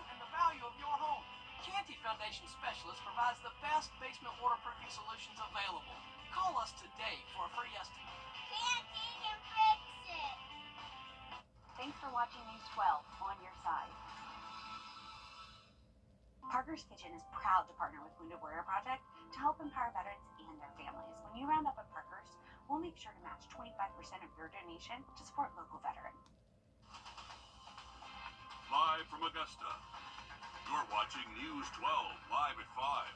and the value of your home. Canty Foundation Specialist provides the best basement waterproofing solutions available. Call us today for a free estimate. Canty can fix it. Thanks for watching News 12 on your side. Parker's Kitchen is proud to partner with Wrdw Project to help empower veterans and their families. When you round up at Parker's, we'll make sure to match 25% of your donation to support local veterans. Live from Augusta, you're watching News 12 live at 5.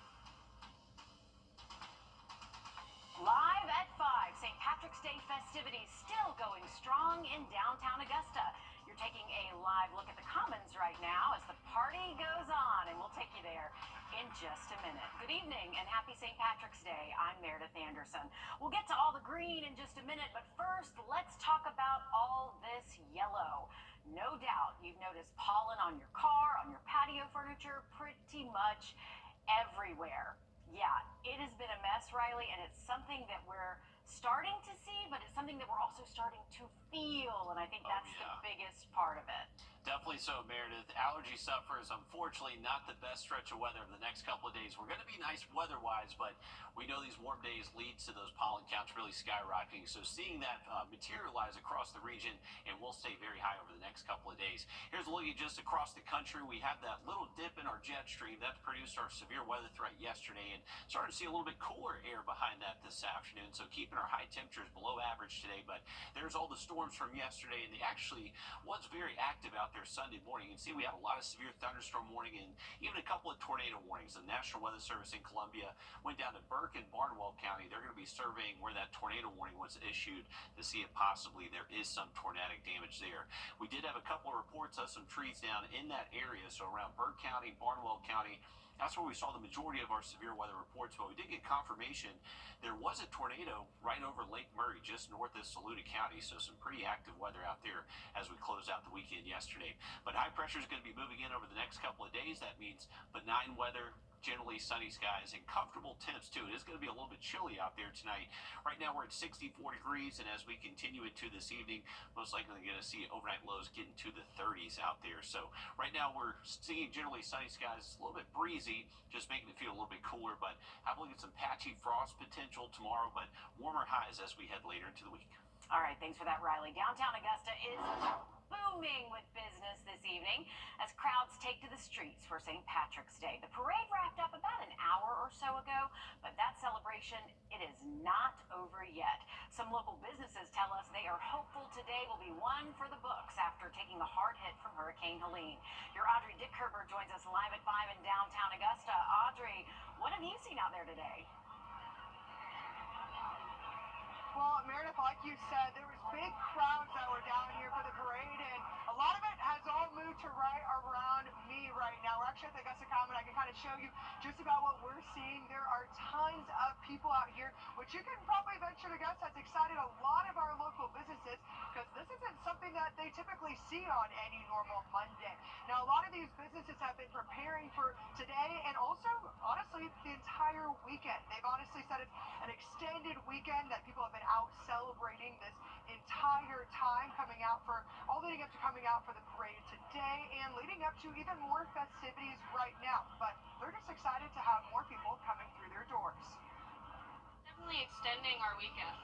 Live at 5, St. Patrick's Day festivities still going strong in downtown Augusta. You're taking a live look at the Commons right now as the party goes on, and we'll take you there in just a minute. Good evening and happy St. Patrick's Day. I'm Meredith Anderson. We'll get to all the green in just a minute, but first, let's talk about all this yellow. No doubt you've noticed pollen on your car, on your patio furniture, pretty much everywhere. Yeah, it has been a mess, Riley, and it's something that we're starting to see, but it's something that we're also starting to feel, and I think that's the biggest part of it. Definitely so, Meredith. Allergy sufferers, unfortunately, not the best stretch of weather in the next couple of days. We're going to be nice weather-wise, but we know these warm days lead to those pollen counts really skyrocketing. So seeing that materialize across the region, and we'll stay very high over the next couple of days. Here's a look at just across the country. We have that little dip in our jet stream that produced our severe weather threat yesterday, and starting to see a little bit cooler air behind that this afternoon. So keeping our high temperatures below average today, but there's all the storms from yesterday, and they actually was very active out there Sunday morning. You can see we had a lot of severe thunderstorm warning and even a couple of tornado warnings. The National Weather Service in Columbia went down to Burke and Barnwell County. They're going to be surveying where that tornado warning was issued to see if possibly there is some tornadic damage there. We did have a couple of reports of some trees down in that area, so around Burke County, Barnwell County. That's where we saw the majority of our severe weather reports, but we did get confirmation there was a tornado right over Lake Murray, just north of Saluda County, so some pretty active weather out there as we closed out the weekend yesterday. But high pressure is going to be moving in over the next couple of days. That means benign weather, generally sunny skies, and comfortable temps too. It is going to be a little bit chilly out there tonight. Right now we're at 64 degrees, and as we continue into this evening, most likely going to see overnight lows getting to the 30s out there. So right now we're seeing generally sunny skies. It's a little bit breezy, just making it feel a little bit cooler, but have a look at some patchy frost potential tomorrow, but warmer highs as we head later into the week. All right, thanks for that, Riley. Downtown Augusta is booming with business this evening as crowds take to the streets for St. Patrick's Day. The parade wrapped up about an hour or so ago, but that celebration, it is not over yet. Some local businesses tell us they are hopeful today will be one for the books after taking a hard hit from Hurricane Helene. Your Audrey Dickherber joins us live at 5 in downtown Augusta. Audrey, what have you seen out there today? Well, Meredith, like you said, there was big crowds that were down here for the parade, and a lot of it has all moved to right around me right now. We're actually at the Augusta Common. I can kind of show you just about what we're seeing. There are tons of people out here, which you can probably venture to guess has excited a lot of our local businesses because this isn't something that they typically see on any normal Monday. Now, a lot of these businesses have been preparing for today and also, honestly, the entire weekend. They've honestly said it's an extended weekend that people have been out celebrating this entire time, coming out for all leading up to coming out for the parade today and leading up to even more festivities right now. But they're just excited to have more people coming through their doors. Definitely extending our weekend.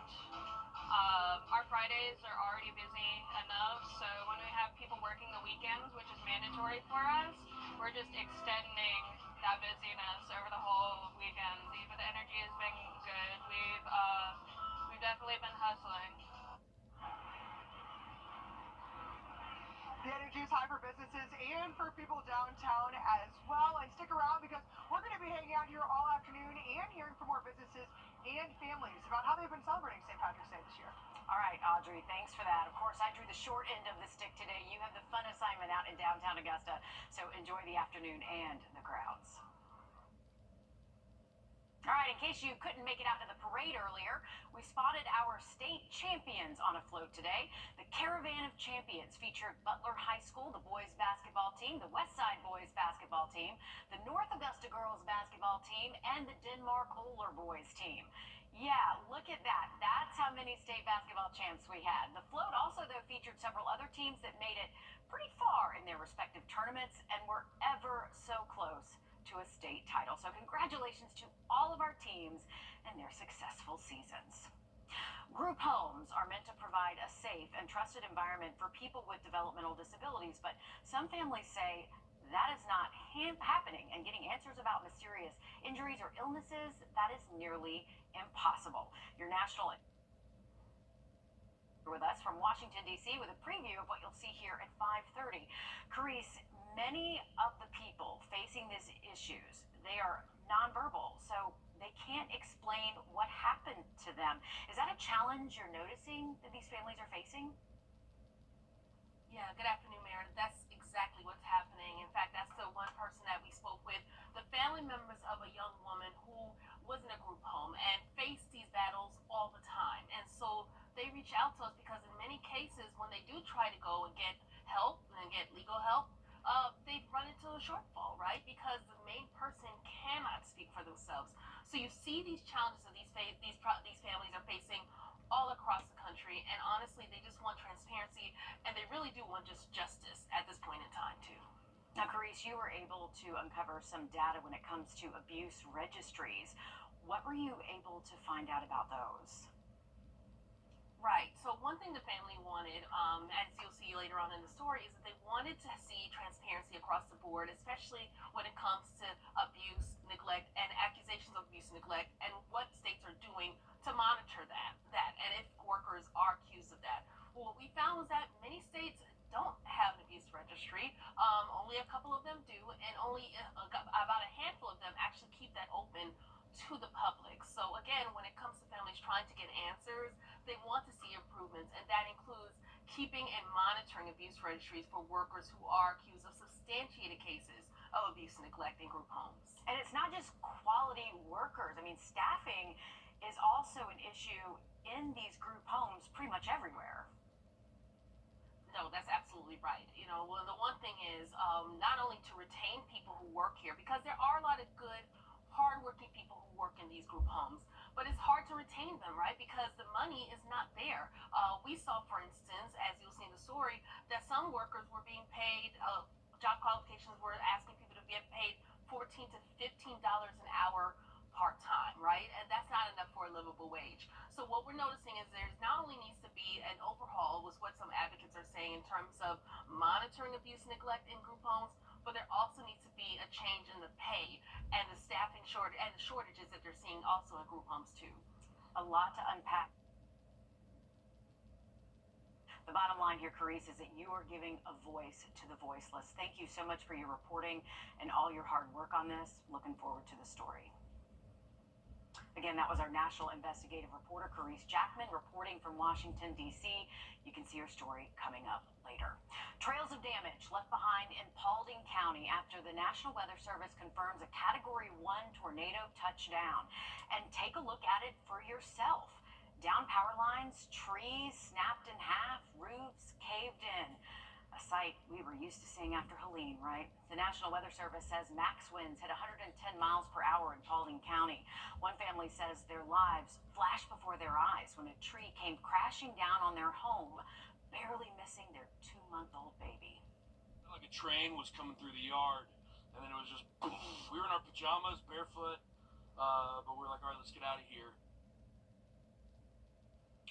Our Fridays are already busy enough, so when we have people working the weekends, which is mandatory for us, we're just extending that busyness over the whole weekend. But the energy has been good. We've definitely been hustling. The energy is high for businesses and for people downtown as well. And stick around because we're going to be hanging out here all afternoon and hearing from more businesses and families about how they've been celebrating St. Patrick's Day this year. All right, Audrey, thanks for that. Of course, I drew the short end of the stick today. You have the fun assignment out in downtown Augusta, so enjoy the afternoon and the crowds. All right, in case you couldn't make it out to the parade earlier, we spotted our state champions on a float today. The Caravan of Champions featured Butler High School, the boys basketball team, the Westside boys basketball team, the North Augusta girls basketball team, and the Denmark-Oler boys team. Yeah, look at that. That's how many state basketball champs we had. The float also, though, featured several other teams that made it pretty far in their their respective tournaments, and we're ever so close to a state title. So congratulations to all of our teams and their successful seasons. Group homes are meant to provide a safe and trusted environment for people with developmental disabilities, but some families say that is not happening, and getting answers about mysterious injuries or illnesses, that is nearly impossible. Your national with us from Washington, D.C. with a preview of what you'll see here at 5:30. Carice, many of the people facing these issues, they are nonverbal, so they can't explain what happened to them. Is that a challenge you're noticing that these families are facing? Yeah, good afternoon, Meredith. That's exactly what's happening. In fact, that's the one person that we spoke with, the family members of a young woman who was in a group home and faced these battles all the time. And so they reach out to us because in many cases, when they do try to go and get help and get legal help, they've run into a shortfall, right? Because the main person cannot speak for themselves. So you see these challenges that these families are facing all across the country, and honestly, they just want transparency, and they really do want just justice at this point in time, too. Now, Carice, you were able to uncover some data when it comes to abuse registries. What were you able to find out about those? Right. So one thing the family wanted, as you'll see later on in the story, is that they wanted to see transparency across the board, especially when it comes to abuse, neglect, and accusations of abuse and neglect, and what states are doing to monitor that, and if workers are accused of that. Well, what we found was that many states don't have an abuse registry. Only a couple of them do, and only about a handful of them actually keep that open to the public. So again, when it comes to families trying to get answers, they want to see improvements, and that includes keeping and monitoring abuse registries for workers who are accused of substantiated cases of abuse and neglect in group homes. And it's not just quality workers. I mean, staffing is also an issue in these group homes pretty much everywhere. No, that's absolutely right. You know, well, the one thing is not only to retain people who work here, because there are a lot of good, hardworking people who work in these group homes, but it's hard to retain them, right? Because the money is not there. We saw, for instance, as you'll see in the story, that some workers were being paid, job qualifications were asking people to get paid $14 to $15 an hour part-time, right? And that's not enough for a livable wage. So what we're noticing is there's not only needs to be an overhaul, was what some advocates are saying in terms of monitoring abuse and neglect in group homes, but there also needs to be a change in the pay and the staffing shortages that they're seeing also in group homes too. A lot to unpack. The bottom line here, Carice, is that you are giving a voice to the voiceless. Thank you so much for your reporting and all your hard work on this. Looking forward to the story. Again, that was our national investigative reporter, Carice Jackman, reporting from Washington, D.C. You can see her story coming up later. Trails of damage left behind in Paulding County after the National Weather Service confirms a Category 1 tornado touchdown. And take a look at it for yourself. Down power lines, trees snapped in half, roofs caved in. A sight we were used to seeing after Helene, right? The National Weather Service says max winds hit 110 miles per hour in Paulding County. One family says their lives flashed before their eyes when a tree came crashing down on their home, barely missing their 2-month-old baby. Like a train was coming through the yard, and then it was just boom. We were in our pajamas, barefoot, but we were like, all right, let's get out of here.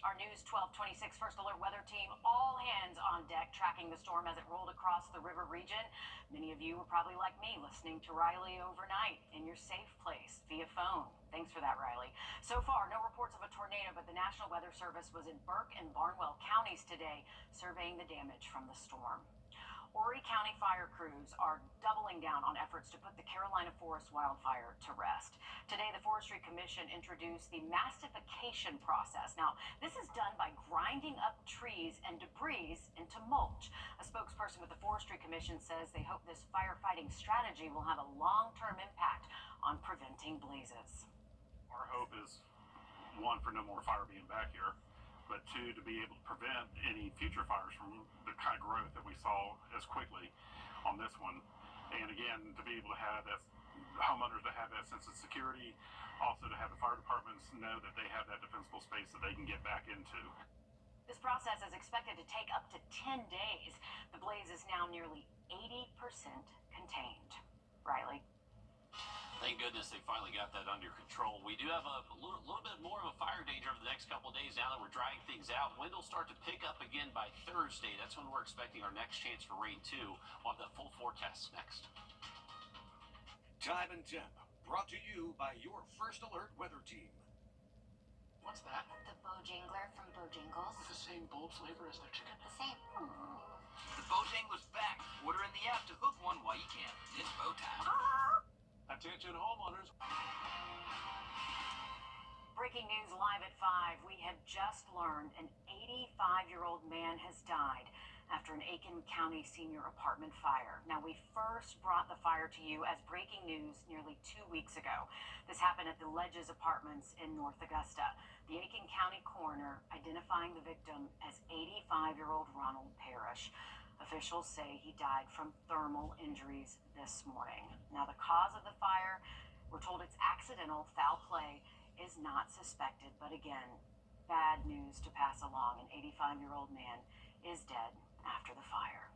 Our News 1226 First Alert Weather Team, all hands on deck, tracking the storm as it rolled across the river region. Many of you were probably like me, listening to Riley overnight in your safe place via phone. Thanks for that, Riley. So far, no reports of a tornado, but the National Weather Service was in Burke and Barnwell counties today, surveying the damage from the storm. Horry County fire crews are doubling down on efforts to put the Carolina forest wildfire to rest. Today, the Forestry Commission introduced the mastification process. Now, this is done by grinding up trees and debris into mulch. A spokesperson with the Forestry Commission says they hope this firefighting strategy will have a long-term impact on preventing blazes. Our hope is, one, for no more fire being back here, but two, to be able to prevent any future fires from the kind of growth that we saw as quickly on this one. And again, to be able to have that, homeowners to have that sense of security, also to have the fire departments know that they have that defensible space that they can get back into. This process is expected to take up to 10 days. The blaze is now nearly 80% contained. Riley. Thank goodness they finally got that under control. We do have a little bit more of a fire danger over the next couple of days now that we're drying things out. Wind will start to pick up again by Thursday. That's when we're expecting our next chance for rain, too. We'll have the full forecast next. Time and Temp, brought to you by your First Alert weather team. What's that? The Bojangler from Bojangles. With the same bold flavor as their chicken. The same. The Bojangler's back. Order in the app to hook one while you can. It's bow time. Attention homeowners. Breaking news live at 5. We have just learned an 85-year-old man has died after an Aiken County senior apartment fire. Now, we first brought the fire to you as breaking news nearly 2 weeks ago. This happened at the Ledges Apartments in North Augusta. The Aiken County coroner identifying the victim as 85-year-old Ronald Parrish. Officials say he died from thermal injuries this morning. Now, the cause of the fire, we're told it's accidental. Foul play is not suspected, but again, bad news to pass along. An 85-year-old man is dead after the fire.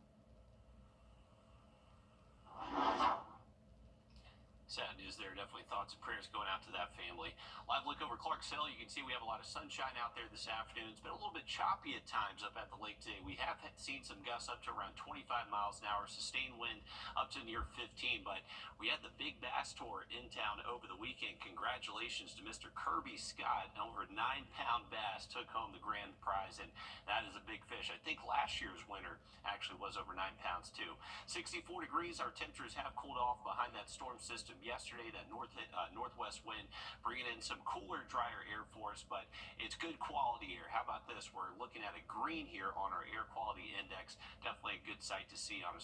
Sad news there. Definitely thoughts and prayers going out to that family. Live look over Clark's Hill. You can see we have a lot of sunshine out there this afternoon. It's been a little bit choppy at times up at the lake today. We have seen some gusts up to around 25 miles an hour, sustained wind up to near 15. But we had the big bass tour in town over the weekend. Congratulations to Mr. Kirby Scott. Over a 9-pound bass took home the grand prize, and that is a big fish. I think last year's winner actually was over 9 pounds too. 64 degrees. Our temperatures have cooled off behind that storm system yesterday. That northwest wind bringing in some cooler, drier air for us, but it's good quality air. How about this? We're looking at a green here on our air quality index. Definitely a good sight to see on a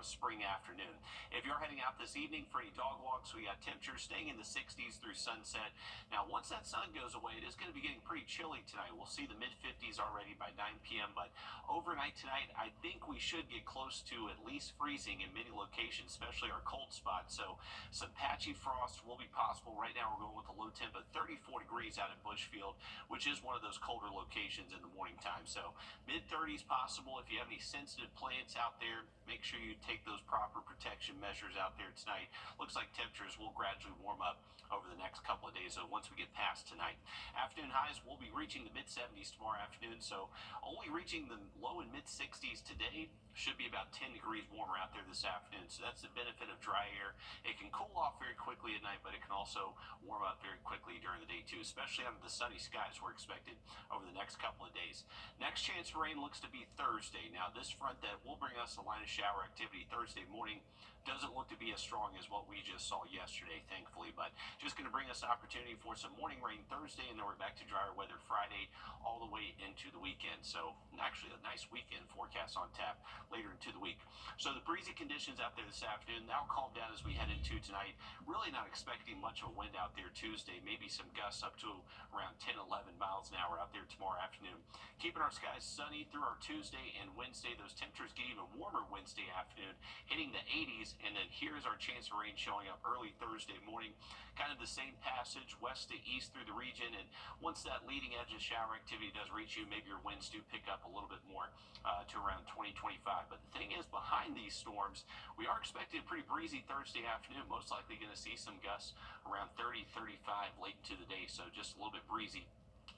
spring afternoon. If you're heading out this evening for any dog walks, we got temperatures staying in the 60s through sunset. Now, once that sun goes away, it is going to be getting pretty chilly tonight. We'll see the mid-50s already by 9 p.m., but overnight tonight, I think we should get close to at least freezing in many locations, especially our cold spots. So some patchy frost will be possible. Right now, we're going with a low temp of 34 degrees out in Bushfield, which is one of those colder locations in the morning time. So mid-30s possible. If you have any sensitive plants out there, make sure you take those proper protection measures out there tonight. Looks like temperatures will gradually warm up over the next couple of days, so once we get past tonight. Afternoon highs will be reaching the mid-70s tomorrow afternoon, so only reaching the low and mid-60s today. Should be about 10 degrees warmer out there this afternoon, so that's the benefit of dry air. It can cool off very quickly at night, but it can also warm up very quickly during the day too, especially under the sunny skies we're expected over the next couple of days. Next chance for rain looks to be Thursday. Now, this front that will bring us a line of shower activity Thursday morning doesn't look to be as strong as what we just saw yesterday, thankfully, but just going to bring us an opportunity for some morning rain Thursday, and then we're back to drier weather Friday all the way into the weekend. So actually a nice weekend forecast on tap later into the week. So the breezy conditions out there this afternoon, that'll calm down as we head into tonight. Really not expecting much of a wind out there Tuesday, maybe some gusts up to around 10, 11 miles an hour out there tomorrow afternoon. Keeping our skies sunny through our Tuesday and Wednesday. Those temperatures get even warmer Wednesday afternoon, hitting the 80s. And then here's our chance of rain showing up early Thursday morning. Kind of the same passage west to east through the region. And once that leading edge of shower activity does reach you, maybe your winds do pick up a little bit more to around 20, 25. But the thing is, behind these storms, we are expecting a pretty breezy Thursday afternoon. Most likely going to see some gusts around 30, 35 late into the day. So just a little bit breezy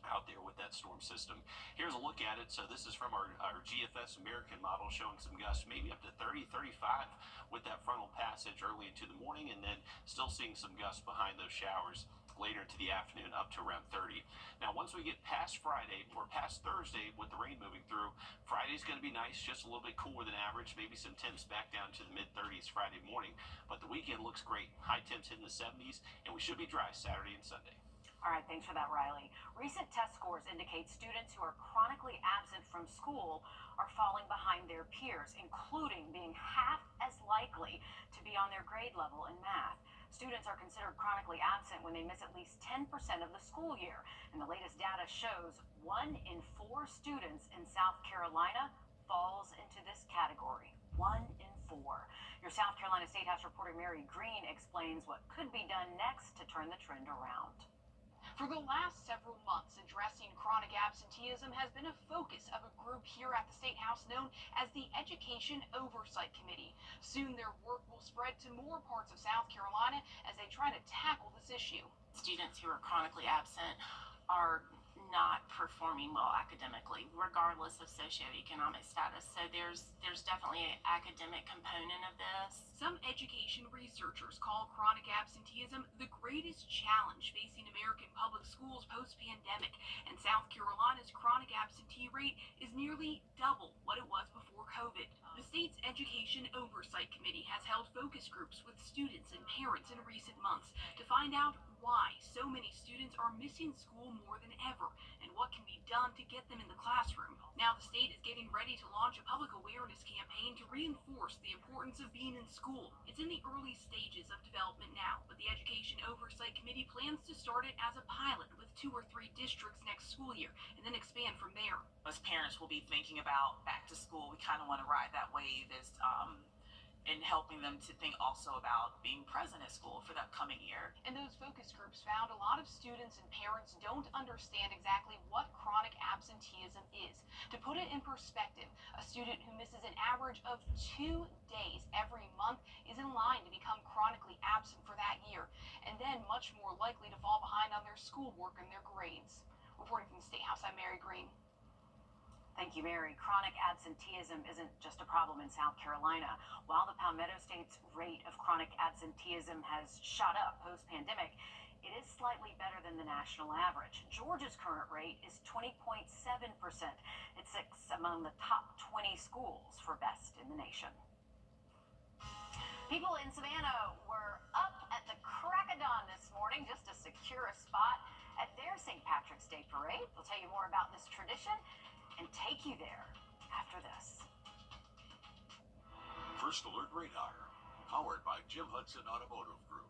out there with that storm system. Here's a look at it. So this is from our GFS American model showing some gusts maybe up to 30, 35 with that frontal passage early into the morning, and then still seeing some gusts behind those showers later into the afternoon up to around 30. Now, once we get past Friday or past Thursday with the rain moving through, Friday's going to be nice, just a little bit cooler than average, maybe some temps back down to the mid-30s Friday morning, but the weekend looks great. High temps hitting the 70s, and we should be dry Saturday and Sunday. All right, thanks for that, Riley. Recent test scores indicate students who are chronically absent from school are falling behind their peers, including being half as likely to be on their grade level in math. Students are considered chronically absent when they miss at least 10% of the school year. And the latest data shows 1 in 4 students in South Carolina falls into this category. 1 in 4. Your South Carolina State House reporter Mary Green explains what could be done next to turn the trend around. For the last several months, addressing chronic absenteeism has been a focus of a group here at the State House known as the Education Oversight Committee. Soon their work will spread to more parts of South Carolina as they try to tackle this issue. Students who are chronically absent are not performing well academically, regardless of socioeconomic status. So there's definitely an academic component of this. Some education researchers call chronic absenteeism the greatest challenge facing American public schools post-pandemic, and South Carolina's chronic absentee rate is nearly double what it was before COVID. The state's Education Oversight Committee has held focus groups with students and parents in recent months to find out why so many students are missing school more than ever and what can be done to get them in the classroom. Now the state is getting ready to launch a public awareness campaign to reinforce the importance of being in school. It's in the early stages of development now, but the Education Oversight Committee plans to start it as a pilot with 2 or 3 districts next school year and then expand from there. As parents will be thinking about back to school, we kind of want to ride that wave and helping them to think also about being present at school for the upcoming year. And those focus groups found a lot of students and parents don't understand exactly what chronic absenteeism is. To put it in perspective, a student who misses an average of 2 days every month is in line to become chronically absent for that year, and then much more likely to fall behind on their schoolwork and their grades. Reporting from the State House, I'm Mary Green. Thank you, Mary. Chronic absenteeism isn't just a problem in South Carolina. While the Palmetto State's rate of chronic absenteeism has shot up post-pandemic, it is slightly better than the national average. Georgia's current rate is 20.7%. It's 6th among the top 20 schools for best in the nation. People in Savannah were up at the crack of dawn this morning just to secure a spot at their St. Patrick's Day parade. We'll tell you more about this tradition and take you there after this. First Alert Radar, powered by Jim Hudson Automotive Group.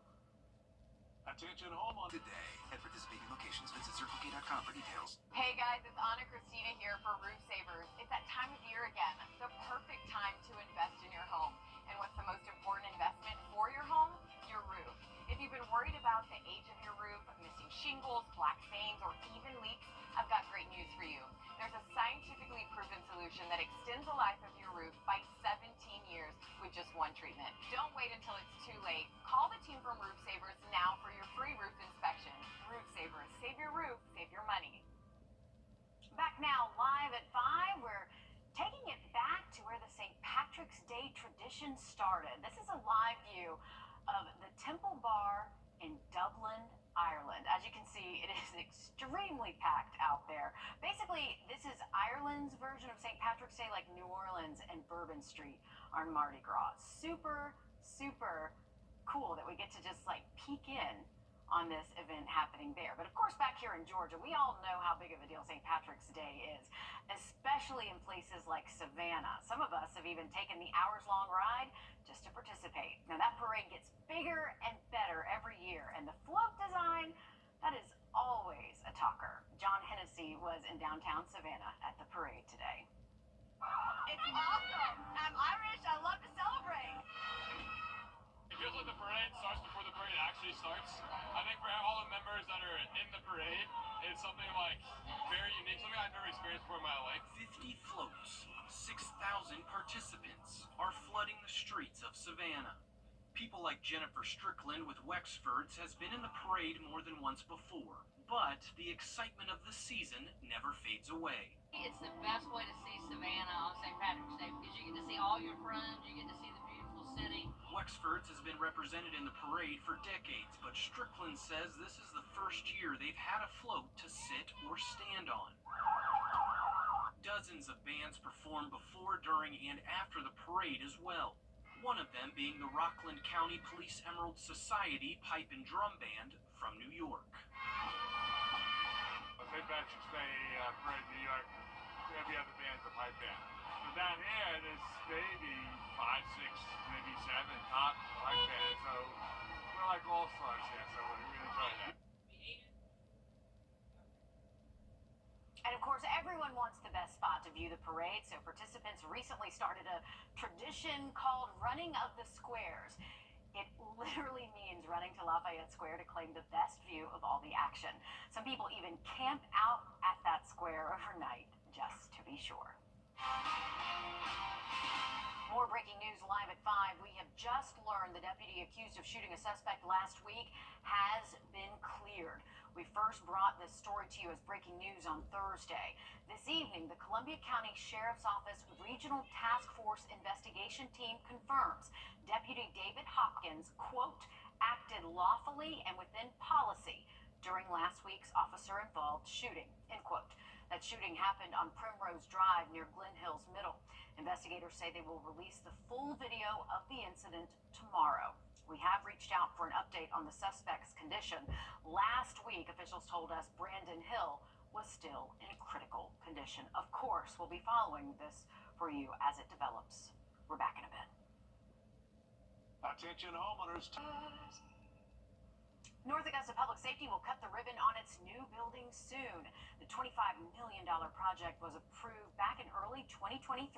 Attention home on today at participating locations. Visit CircleK.com for details. Hey guys, it's Anna Christina here for Roof Savers. It's that time of year again, the perfect time to invest in your home. And what's the most important investment for your home? Your roof. If you've been worried about the age of your roof, missing shingles, black stains, or even leaks, I've got great news for you. There's a scientifically proven solution that extends the life of your roof by 17 years with just one treatment. Don't wait until it's too late. Call the team from Roof Savers now for your free roof inspection. Roof Savers, save your roof, save your money. Back now, live at 5, we're taking it back to where the St. Patrick's Day tradition started. This is a live view of the Temple Bar in Dublin, Ireland. As you can see, it is extremely packed out there. Basically, this is Ireland's version of St. Patrick's Day, like New Orleans and Bourbon Street are Mardi Gras. Super, super cool that we get to just like peek in on this event happening there. But of course, back here in Georgia, we all know how big of a deal St. Patrick's Day is, especially in places like Savannah. Some of us have even taken the hours-long ride just to participate. Now, that parade gets bigger and better every year, and the float design, that is always a talker. John Hennessy was in downtown Savannah at the parade today. It's awesome. I'm Irish. I love to celebrate. It feels like the parade starts before the parade actually starts. I think for all the members that are in the parade, it's something like very unique, something I've never experienced before in my life. 50 floats, 6,000 participants are flooding the streets of Savannah. People like Jennifer Strickland with Wexfords has been in the parade more than once before, but the excitement of the season never fades away. It's the best way to see Savannah on St. Patrick's Day because you get to see all your friends, you get to see the beautiful city. Wexfords has been represented in the parade for decades, but Strickland says this is the first year they've had a float to sit or stand on. Dozens of bands performed before, during, and after the parade as well. One of them being the Rockland County Police Emerald Society Pipe and Drum Band from New York. St. Patrick's Day parade in New York, every other band's a pipe band. But down here, there's maybe 5, 6, maybe 7 top pipe bands, so we're like all-stars here, so we really enjoy that. And of course, everyone wants the best spot to view the parade, so participants recently started a tradition called Running of the Squares. It literally means running to Lafayette Square to claim the best view of all the action. Some people even camp out at that square overnight just to be sure. More breaking news live at 5. We have just learned the deputy accused of shooting a suspect last week has been cleared. We first brought this story to you as breaking news on Thursday. This evening, the Columbia County Sheriff's Office Regional Task Force Investigation Team confirms Deputy David Hopkins, quote, acted lawfully and within policy during last week's officer-involved shooting, end quote. That shooting happened on Primrose Drive near Glen Hills Middle. Investigators say they will release the full video of the incident tomorrow. We have reached out for an update on the suspect's condition. Last week, officials told us Brandon Hill was still in critical condition. Of course, we'll be following this for you as it develops. We're back in a bit. Attention homeowners. North Augusta Public Safety will cut the ribbon on its new building soon. The $25 million project was approved back in early 2023.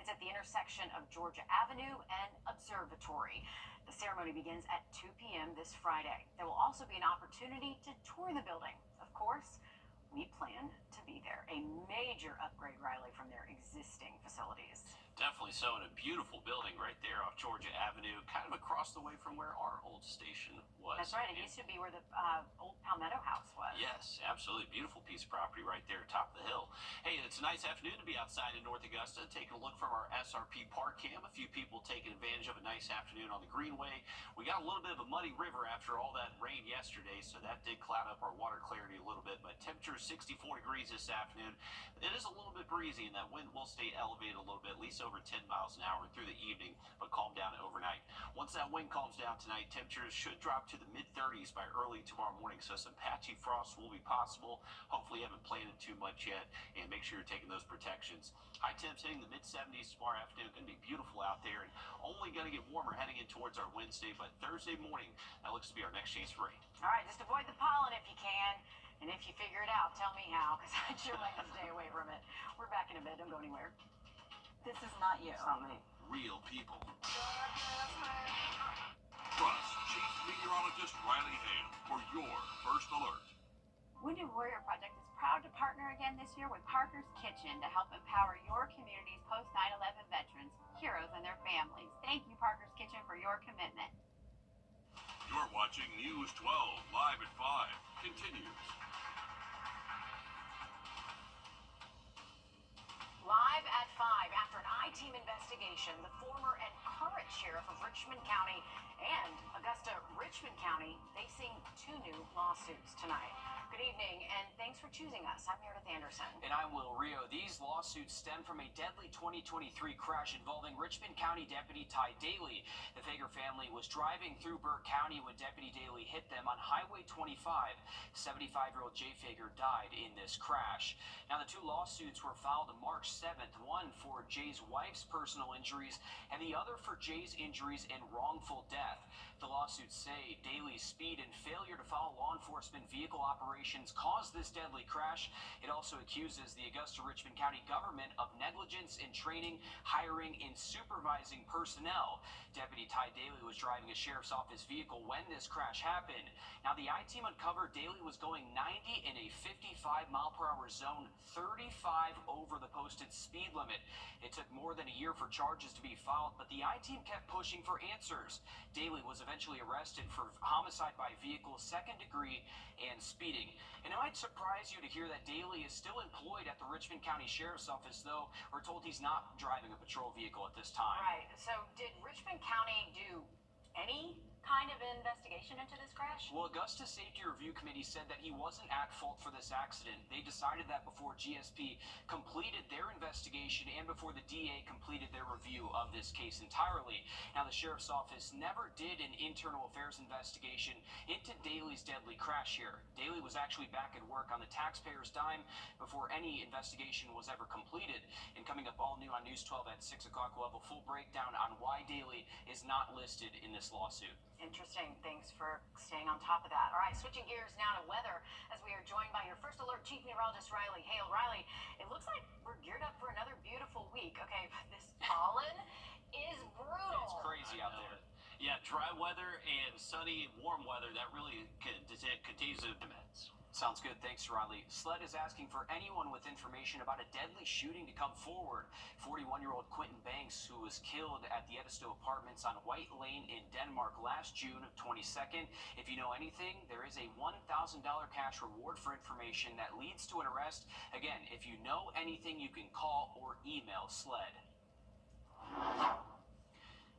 It's at the intersection of Georgia Avenue and Observatory. The ceremony begins at 2 p.m. this Friday. There will also be an opportunity to tour the building. Of course, we plan to be there. A major upgrade, Riley, from their existing facilities. Definitely so, and a beautiful building right there off Georgia Avenue, kind of across the way from where our old station was. That's right. It used to be where the old Palmetto House was. Yes, absolutely. Beautiful piece of property right there, top of the hill. Hey, it's a nice afternoon to be outside in North Augusta, taking a look from our SRP Park Cam. A few people taking advantage of a nice afternoon on the Greenway. We got a little bit of a muddy river after all that rain yesterday, so that did cloud up our water clarity a little bit, but temperature 64 degrees this afternoon. It is a little bit breezy, and that wind will stay elevated a little bit, at least over 10 miles an hour through the evening, but calm down overnight. Once that wind calms down tonight, temperatures should drop to the mid-30s by early tomorrow morning, so some patchy frost will be possible. Hopefully you haven't planted too much yet, and make sure you're taking those protections. High temps hitting the mid-70s tomorrow afternoon. Going to be beautiful out there, and only going to get warmer heading in towards our Wednesday, but Thursday morning, that looks to be our next chance for rain. All right, just avoid the pollen if you can. And if you figure it out, tell me how, because I'd sure like to stay away from it. We're back in a bit. Don't go anywhere. This is not you. It's not me. Real people. Trust Chief Meteorologist Riley Hale for your first alert. Wounded Warrior Project is proud to partner again this year with Parker's Kitchen to help empower your community's post 9/11 veterans, heroes, and their families. Thank you, Parker's Kitchen, for your commitment. You're watching News 12 live at 5. Continues. Live at 5, after an I-team investigation, the former and current sheriff of Richmond County and Augusta-Richmond County facing 2 new lawsuits tonight. Good evening, and thanks for choosing us. I'm Meredith Anderson. And I'm Will Rio. These lawsuits stem from a deadly 2023 crash involving Richmond County Deputy Ty Daly. The Fager family was driving through Burke County when Deputy Daly hit them on Highway 25. 75-year-old Jay Fager died in this crash. Now, the 2 lawsuits were filed on March 7th, one for Jay's wife's personal injuries and the other for Jay's injuries and wrongful death. The lawsuits say Daly's speed and failure to follow law enforcement vehicle operations caused this deadly crash. It also accuses the Augusta-Richmond County government of negligence in training, hiring, and supervising personnel. Deputy Ty Daly was driving a sheriff's office vehicle when this crash happened. Now, the I-team uncovered Daly was going 90 in a 55-mile-per-hour zone, 35 over the posted speed limit. It took more than a year for charges to be filed, but the I-team kept pushing for answers. Daly was eventually arrested for homicide by vehicle, second degree, and speeding. And it might surprise you to hear that Daly is still employed at the Richmond County Sheriff's Office, though we're told he's not driving a patrol vehicle at this time. Right. So did Richmond County do any kind of investigation into this crash? Well, Augusta Safety Review Committee said that he wasn't at fault for this accident. They decided that before GSP completed their investigation and before the DA completed their review of this case entirely. Now, the Sheriff's Office never did an internal affairs investigation into Daly's deadly crash here. Daly was actually back at work on the taxpayer's dime before any investigation was ever completed. And coming up all new on News 12 at 6 o'clock, we'll have a full breakdown on why Daly is not listed in this lawsuit. Interesting. Thanks for staying on top of that. All right, switching gears now to weather as we are joined by your first alert Chief Meteorologist Riley Hale. Riley, it looks like we're geared up for another beautiful week. Okay, but this pollen is brutal. It's crazy out there. Yeah, dry weather and sunny, warm weather, that really continues to immense. Sounds good. Thanks, Riley. SLED is asking for anyone with information about a deadly shooting to come forward. 41-year-old Quentin Banks, who was killed at the Edisto Apartments on White Lane in Denmark last June 22nd. If you know anything, there is a $1,000 cash reward for information that leads to an arrest. Again, if you know anything, you can call or email SLED.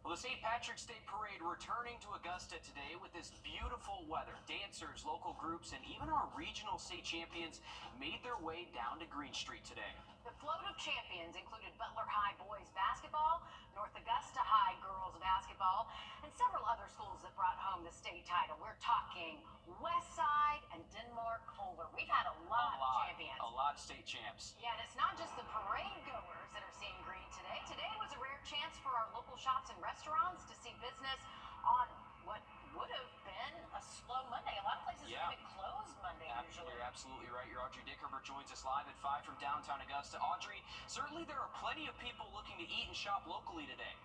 Well, the St. Patrick's Day Parade returning to Augusta today with this beautiful weather. Dancers, local groups, and even our regional state champions made their way down to Green Street today. The float of champions included Butler High boys basketball, North Augusta High girls basketball, and several other schools that brought home the state title. We're talking West Side and Denmark Kohler. We've had a lot of champions. A lot of state champs. Yeah, and it's not just the parade goers that are seeing green today. Today was a rare chance for our local shops and restaurants to see business on what would have been a slow Monday. A lot of places have been closed Monday usually. You're absolutely right. Your Audrey Dickerber joins us live at 5 from downtown Augusta. Audrey, certainly there are plenty of people looking to eat and shop locally today.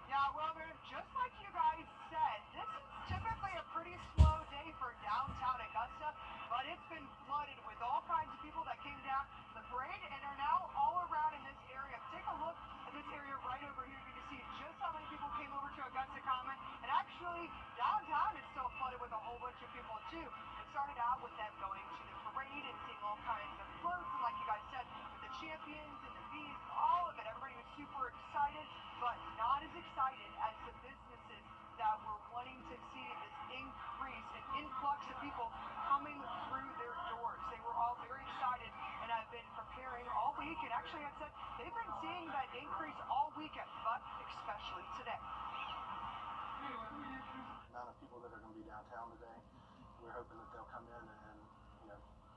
Yeah, well, just like you guys said, this is typically a pretty slow day for downtown Augusta, but it's been flooded with all kinds of people that came down to the parade and are now all around in this area. Take a look at this area right over here. You can see just how many people came over to Augusta Common, and actually downtown is still flooded with a whole bunch of people too. It started out with them going to the parade and seeing all kinds of floats, and like you guys said, with the champions and the bees, all of it, everybody was super excited, but not as excited as the businesses that were wanting to see this increase, an influx of people coming through their doors. They were all very excited and have been preparing all week, and actually had said they've been seeing that increase all weekend, but especially today. The amount of people that are going to be downtown today, we're hoping that they'll come in and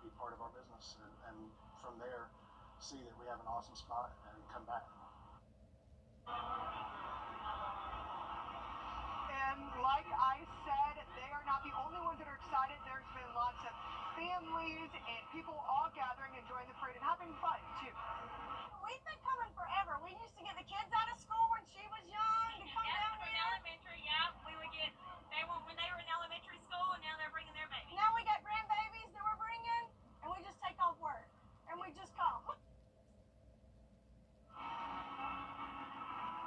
be part of our business, and from there see that we have an awesome spot and come back. And like I said, they are not the only ones that are excited. There's been lots of families and people all gathering, enjoying the parade, and having fun too. We've been coming forever. We used to get the kids out of school when she was young to come down here. Elementary, yeah. We would get, when they were in elementary school, and now they're bringing their babies. Now we got grandbabies that we're bringing, and we just take off work, and we just come.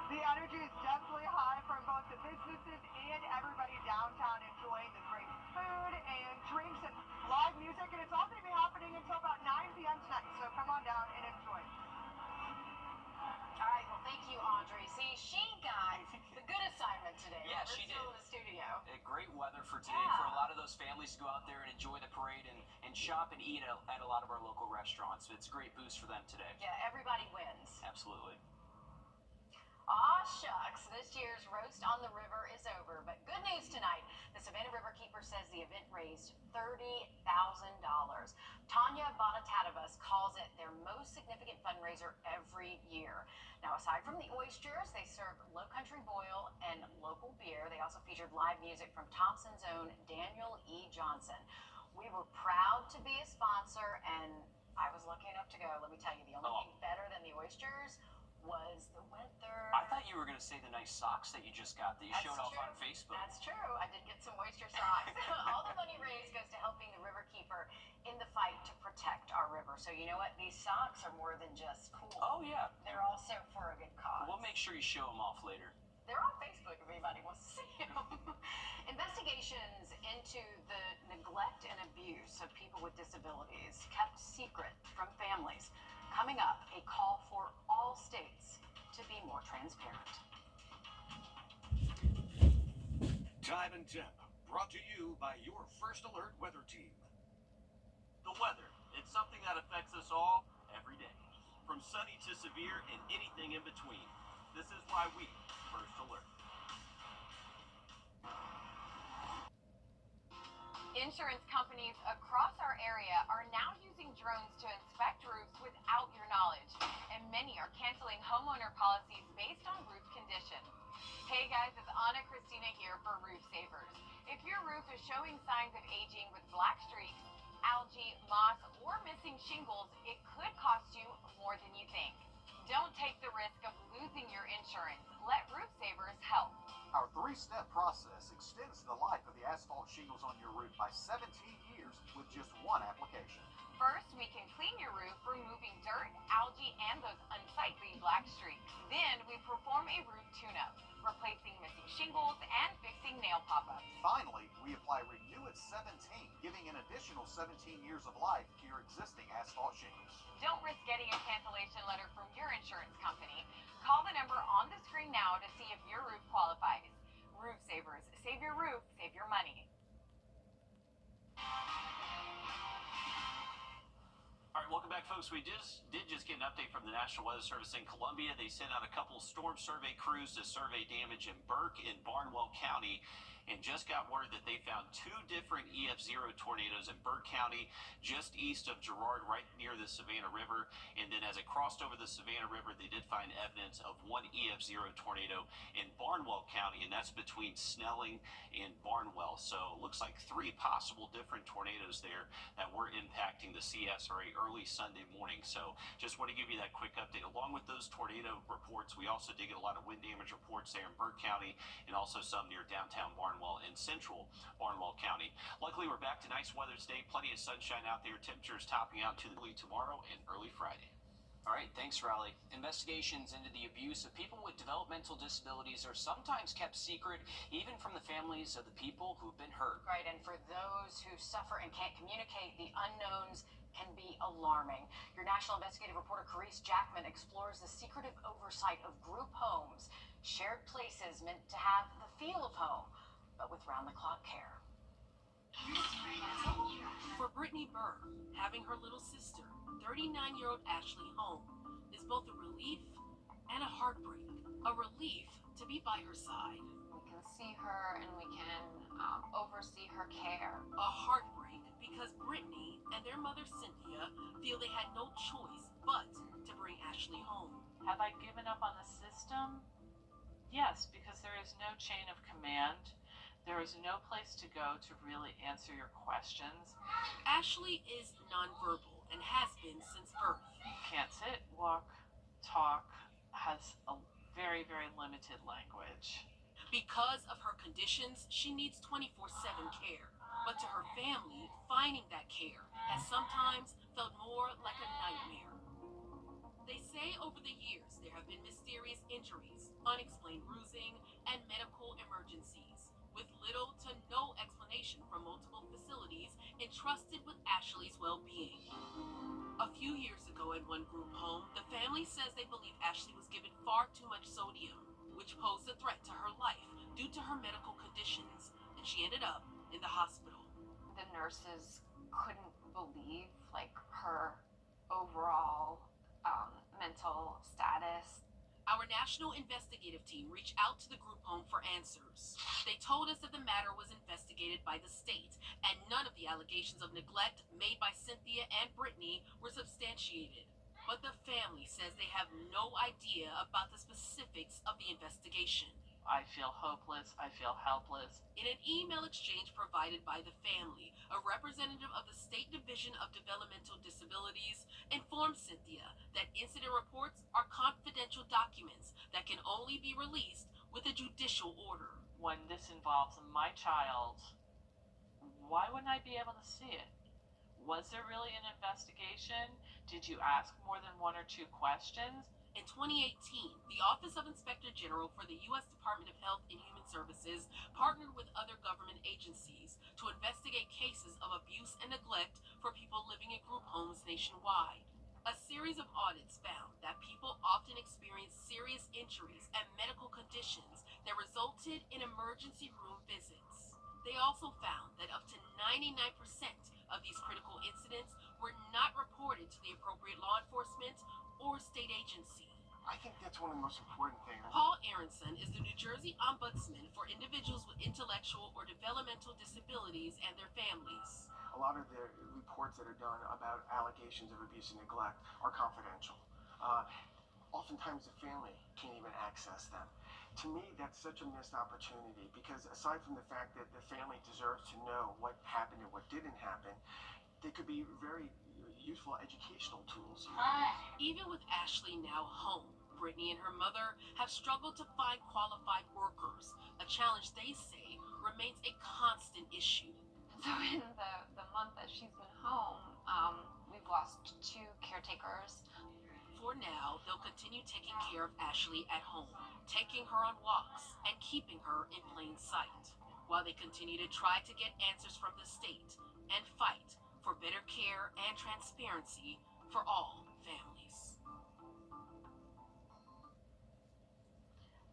The energy is definitely high from both the businesses and everybody downtown enjoying the great food and drinks and live music, and it's all going to be happening until about 9 p.m. tonight, so come on down and enjoy. All right, well, thank you, Audrey. See, she got the good assignment today. Yeah, We're she still did. in the studio. Great weather for today for a lot of those families to go out there and enjoy the parade and shop and eat at a lot of our local restaurants. It's a great boost for them today. Yeah, everybody wins. Absolutely. Aw, shucks. This year's Roast on the River is over, but good news tonight. The Savannah Riverkeeper says the event raised $30,000. Tanya Bonatadovas calls it their most significant fundraiser every year. Now, aside from the oysters, they serve Low Country Boil and local beer. They also featured live music from Thompson's own Daniel E. Johnson. We were proud to be a sponsor, and I was lucky enough to go. Let me tell you, the only thing better than the oysters was the weather. I thought you were going to say the nice socks that you just got that you showed off on Facebook. That's true. I did get some oyster socks. All the money raised goes to helping the Riverkeeper in the fight to protect our river. So you know what? These socks are more than just cool. Oh, yeah. They're also for a good cause. We'll make sure you show them off later. They're on Facebook if anybody wants to see them. Investigations into the neglect and abuse of people with disabilities kept secret from families. Coming up, a call for all states to be more transparent. Time and Temp, brought to you by your First Alert weather team. The weather, it's something that affects us all every day. From sunny to severe and anything in between. This is why we First Alert. Insurance companies across our area are now using drones to inspect roofs without your knowledge, and many are canceling homeowner policies based on roof condition. Hey guys, it's Anna Christina here for Roof Savers. If your roof is showing signs of aging with black streaks, algae, moss, or missing shingles, it could cost you more than you think. Don't take the risk of losing your insurance. Let Roof Savers three-step process extends the life of the asphalt shingles on your roof by 17 years with just one application. First, we can clean your roof, removing dirt, algae, and those unsightly black streaks. Then, we perform a roof tune-up, replacing missing shingles and fixing nail pop-ups. Finally, we apply Renew at 17, giving an additional 17 years of life to your existing asphalt shingles. Don't risk getting a cancellation letter from your insurance company. Call the number on the screen now to see if your roof qualifies. Roof Savers. Save your roof, save your money. All right, welcome back, folks. We did just get an update from the National Weather Service in Columbia. They sent out a couple storm survey crews to survey damage in Burke and Barnwell County, and just got word that they found two different EF0 tornadoes in Burke County, just east of Girard, right near the Savannah River. And then as it crossed over the Savannah River, they did find evidence of one EF0 tornado in Barnwell County, and that's between Snelling and Barnwell. So it looks like three possible different tornadoes there that were impacting the CSRA early Sunday morning. So just want to give you that quick update. Along with those tornado reports, we also did get a lot of wind damage reports there in Burke County, and also some near downtown Barnwell and central Barnwell County. Luckily, we're back to nice weather today. Plenty of sunshine out there. Temperatures topping out to early tomorrow and early Friday. All right, thanks, Riley. Investigations into the abuse of people with developmental disabilities are sometimes kept secret, even from the families of the people who've been hurt. Right, and for those who suffer and can't communicate, the unknowns can be alarming. Your national investigative reporter, Carice Jackman, explores the secretive oversight of group homes, shared places meant to have the feel of home, but with round-the-clock care. For Brittany Burr, having her little sister, 39-year-old Ashley, home is both a relief and a heartbreak. A relief to be by her side. We can see her and we can oversee her care. A heartbreak because Brittany and their mother Cynthia feel they had no choice but to bring Ashley home. Have I given up on the system? Yes, because there is no chain of command. There is no place to go to really answer your questions. Ashley is nonverbal and has been since birth. Can't sit, walk, talk, has a very, very limited language. Because of her conditions, she needs 24/7 care. But to her family, finding that care has sometimes felt more like a nightmare. They say over the years there have been mysterious injuries, unexplained bruising, and medical emergencies, with little to no explanation from multiple facilities entrusted with Ashley's well-being. A few years ago at one group home, the family says they believe Ashley was given far too much sodium, which posed a threat to her life due to her medical conditions, and she ended up in the hospital. The nurses couldn't believe her overall mental status. Our national investigative team reached out to the group home for answers. They told us that the matter was investigated by the state, and none of the allegations of neglect made by Cynthia and Brittany were substantiated. But the family says they have no idea about the specifics of the investigation. I feel hopeless. I feel helpless. In an email exchange provided by the family, a representative of the State Division of Developmental Disabilities informed Cynthia that incident reports are confidential documents that can only be released with a judicial order. When this involves my child, why wouldn't I be able to see it? Was there really an investigation? Did you ask more than one or two questions? In 2018, the Office of Inspector General for the U.S. Department of Health and Human Services partnered with other government agencies to investigate cases of abuse and neglect for people living in group homes nationwide. A series of audits found that people often experience serious injuries and medical conditions that resulted in emergency room visits. They also found that up to 99% of these critical incidents were not reported to the appropriate law enforcement or state agency. I think that's one of the most important things. Paul Aronson is the New Jersey Ombudsman for individuals with intellectual or developmental disabilities and their families. A lot of the reports that are done about allegations of abuse and neglect are confidential. Oftentimes the family can't even access them. To me, that's such a missed opportunity because aside from the fact that the family deserves to know what happened and what didn't happen, they could be very useful educational tools. Even with Ashley now home, Brittany and her mother have struggled to find qualified workers, a challenge they say remains a constant issue. So in the month that she's been home, we've lost 2 caretakers. For now, they'll continue taking care of Ashley at home, taking her on walks and keeping her in plain sight, while they continue to try to get answers from the state and fight for better care and transparency for all families.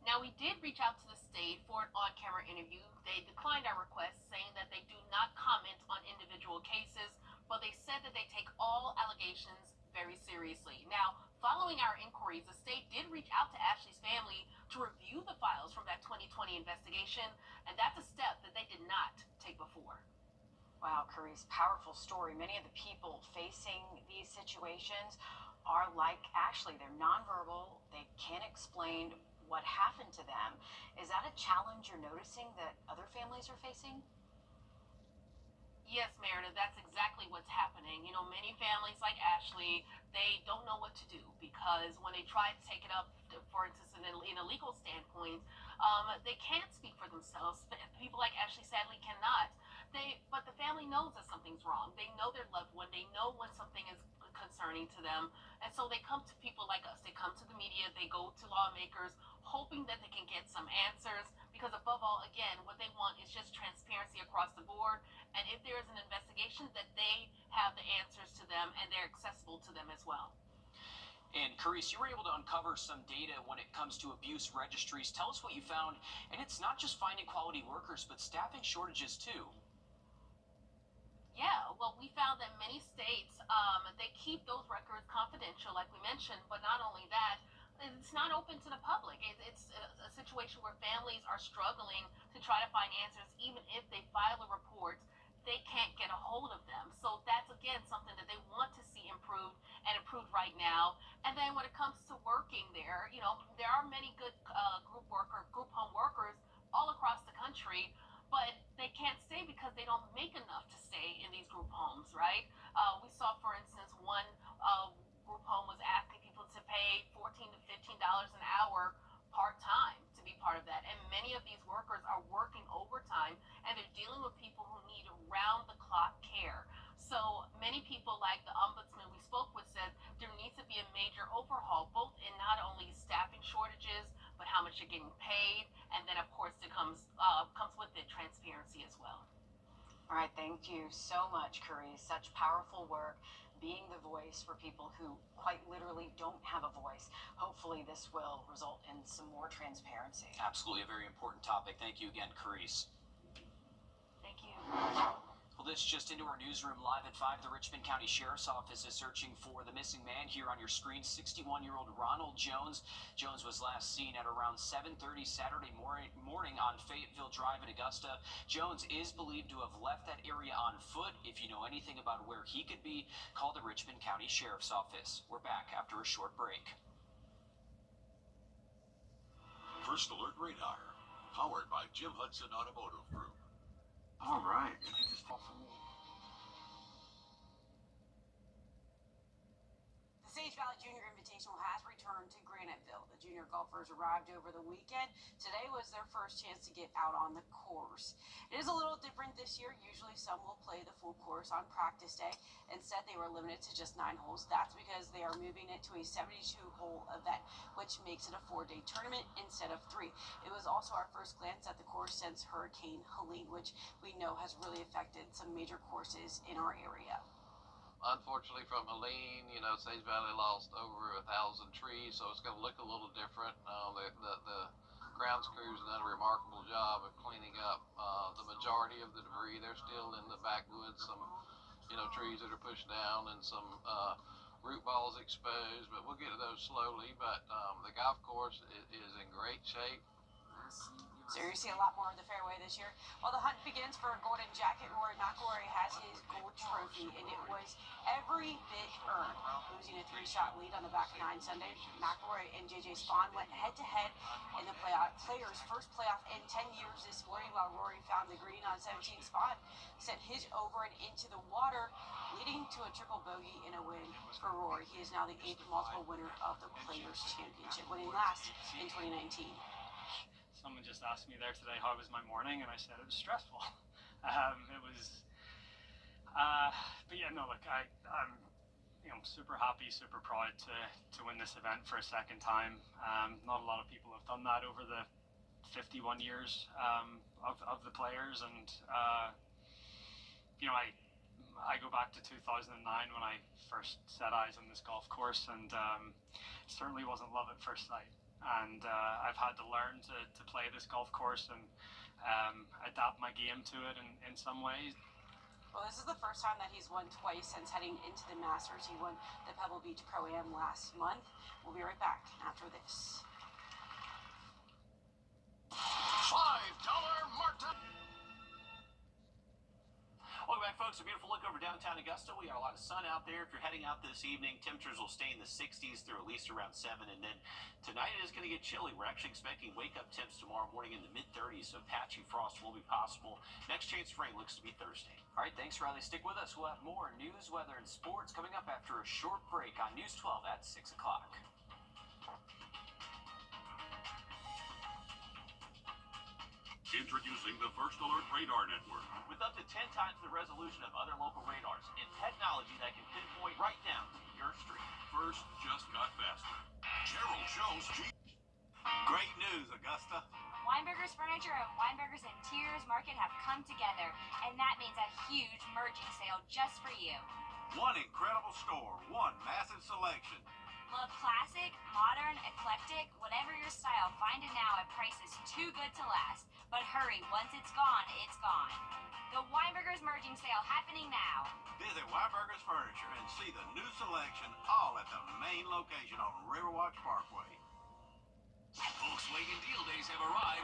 Now, we did reach out to the state for an on-camera interview. They declined our request, saying that they do not comment on individual cases, but they said that they take all allegations very seriously. Now, following our inquiries, the state did reach out to Ashley's family to review the files from that 2020 investigation, and that's a step that they did not take before. Wow, Carice, powerful story. Many of the people facing these situations are like Ashley. They're nonverbal. They can't explain what happened to them. Is that a challenge you're noticing that other families are facing? Yes, Meredith, that's exactly what's happening. You know, many families like Ashley, they don't know what to do because when they try to take it up, for instance, in a legal standpoint, they can't speak for themselves. People like Ashley sadly cannot. But the family knows that something's wrong. They know their loved one. They know when something is concerning to them. And so they come to people like us. They come to the media. They go to lawmakers, hoping that they can get some answers. Because above all, again, what they want is just transparency across the board. And if there is an investigation, that they have the answers to them and they're accessible to them as well. And Carice, you were able to uncover some data when it comes to abuse registries. Tell us what you found. And it's not just finding quality workers, but staffing shortages too. Yeah, well, we found that many states, they keep those records confidential, like we mentioned, but not only that, it's not open to the public. It's a situation where families are struggling to try to find answers. Even if they file a report, they can't get a hold of them. So that's, again, something that they want to see improved and improved right now. And then when it comes to working there, you know, there are many good group home workers all across the country, but they can't stay because they don't make enough to stay in these group homes, right? We saw, for instance, one group home was asking people to pay $14 to $15 an hour part-time to be part of that. And many of these workers are working overtime, and they're dealing with people who need round-the-clock care. So many people, like the ombudsman we spoke with, said there needs to be a major overhaul, both in not only staffing shortages, but how much you're getting paid, and then of course it comes with it transparency as well. All right, thank you so much, Carice. Such powerful work, being the voice for people who quite literally don't have a voice. Hopefully this will result in some more transparency. Absolutely, a very important topic. Thank you again, Carice. Thank you. Well, this just into our newsroom live at 5. The Richmond County Sheriff's Office is searching for the missing man here on your screen, 61-year-old Ronald Jones. Jones was last seen at around 7:30 Saturday morning on Fayetteville Drive in Augusta. Jones is believed to have left that area on foot. If you know anything about where he could be, call the Richmond County Sheriff's Office. We're back after a short break. First Alert Radar, powered by Jim Hudson Automotive Group. All right, if you just awesome. The Sage Valley Junior Invitational has returned to Graniteville. The junior golfers arrived over the weekend. Today was their first chance to get out on the course. It is a little different this year. Usually some will play the full course on practice day. Instead, they were limited to just 9 holes. That's because they are moving it to a 72-hole event, which makes it a 4-day tournament instead of 3. It was also our first glance at the course since Hurricane Helene, which we know has really affected some major courses in our area. Unfortunately, from Helene, you know, Sage Valley lost over 1,000 trees, so it's going to look a little different. The grounds crews have done a remarkable job of cleaning up the majority of the debris. They're still in the backwoods, some, you know, trees that are pushed down and some root balls exposed, but we'll get to those slowly. But the golf course is in great shape. So you see a lot more of the fairway this year. While the hunt begins for a golden jacket, Rory McIlroy has his gold trophy, and it was every bit earned. Losing a 3-shot lead on the back 9 Sunday, McIlroy and JJ Spaun went head-to-head in the players' first playoff in 10 years this morning, while Rory found the green on 17. Spaun sent his over and into the water, leading to a triple bogey in a win for Rory. He is now the 8th multiple winner of the Players' Championship, winning last in 2019. Someone just asked me there today how was my morning, and I said it was stressful. It was, but yeah, no, look, I'm super happy, super proud to win this event for a second time. Not a lot of people have done that over the 51 years of the Players, and I go back to 2009 when I first set eyes on this golf course, and certainly wasn't love at first sight. And I've had to learn to play this golf course and adapt my game to it in some ways. Well, this is the first time that he's won twice since heading into the Masters. He won the Pebble Beach Pro-Am last month. We'll be right back after this. $5 Martin. Welcome back, folks. A beautiful look over downtown Augusta. We got a lot of sun out there. If you're heading out this evening, temperatures will stay in the 60s through at least around 7. And then tonight it is going to get chilly. We're actually expecting wake-up temps tomorrow morning in the mid-30s, so patchy frost will be possible. Next chance of rain looks to be Thursday. All right, thanks, Riley. Stick with us. We'll have more news, weather, and sports coming up after a short break on News 12 at 6 o'clock. Introducing the First Alert Radar Network. With up to 10 times the resolution of other local radars and technology that can pinpoint right down to your street. First just got faster. Gerald shows Great news, Augusta. Weinberger's Furniture and Weinberger's Interiors Market have come together, and that means a huge merging sale just for you. One incredible store, one massive selection. Look classic, modern, eclectic, whatever your style, find it now at prices too good to last. But hurry, once it's gone, it's gone. The Weinberger's merging sale happening now. Visit Weinberger's Furniture and see the new selection all at the main location on Riverwatch Parkway. Volkswagen Deal Days have arrived.